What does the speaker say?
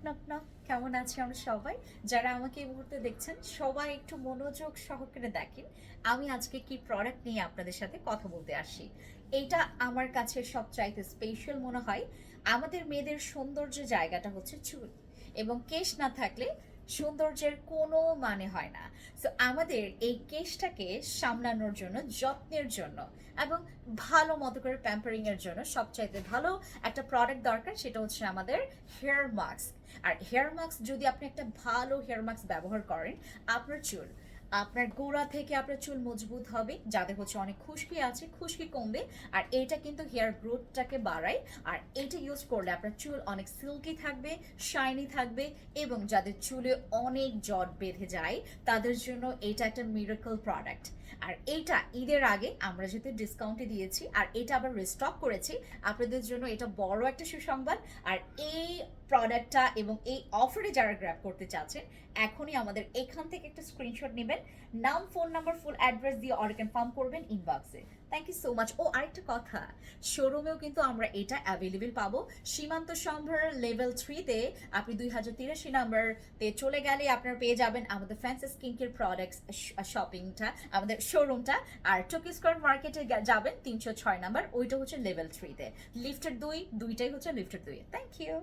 Knock knock, কেমন আছি আমরা সবাই? যারা আমাকে এই মুহূর্তে দেখছেন সবাই একটু মনোযোগ সহকারে দেখেন। আমি আজকে কি প্রোডাক্ট নিয়ে আপনাদের সাথে কথা বলতে আসি। এইটা আমার কাছে সবচাইতে স্পেশাল মনে হয়। আমাদের মেয়েদের সৌন্দর্য জায়গাটা হচ্ছে চুল, এবং কেশ না থাকলে সৌন্দর্যের কোনো মানে হয় না। সো আমাদের এই কেশটাকে সামলানোর জন্য, যত্নের জন্য এবং ভালো মতো করে প্যাম্পারিং এর জন্য সবচাইতে ভালো একটা প্রোডাক্ট দরকার, সেটা হচ্ছে আমাদের হেয়ার মাস্ক। আর হেয়ার মাস্ক যদি আপনি একটা ভালো হেয়ার মাস্ক ব্যবহার করেন, আপনার চুল, আপনার গোড়া থেকে আপনার চুল মজবুত হবে। যাদের হচ্ছে অনেক খুশকি আছে, খুশকি কমবে। আর এটা কিন্তু হেয়ার গ্রোথটাকে বাড়ায়। আর এটা ইউজ করলে আপনার চুল অনেক সিল্কি থাকবে, শাইনি থাকবে। এবং যাদের চুলে অনেক জট বেঁধে যায়, তাদের জন্য এটা একটা মিরাকল প্রোডাক্ট। আর এইটা ঈদের আগে আমরা যেহেতু ডিসকাউন্টে দিয়েছি, আর এটা আবার রিস্টক করেছি আপনাদের জন্য, এটা বড় একটা সুসংবাদ। আর এই প্রোডাক্টটা এবং এই অফারে যারা গ্র্যাব করতে চাচ্ছেন, এখনই আমাদের এখান থেকে একটা স্ক্রিনশট নেবেন, নাম, ফোন নাম্বার, ফুল অ্যাড্রেস দিয়ে অর্ডার কনফার্ম করবেন ইনবক্সে। Thank you so much. ও আরেকটা কথা, শোরুমেও কিন্তু আমরা এটা অ্যাভেলেবেল পাবো। সীমান্ত সম্ভার লেভেল 3-তে আপনি 2083 নাম্বারতে চলে গেলে আপনারা পেয়ে যাবেন আমাদের ফ্যান্সি স্কিন কেয়ার প্রোডাক্টস শপিংটা, আমাদের শোরুমটা। আর টোকিও স্কয়ার মার্কেটে যাবেন 306 নাম্বার, ওইটা হচ্ছে লেভেল 3-তে। লিফটের দুইটাই হচ্ছে লিফটের 2। Thank you.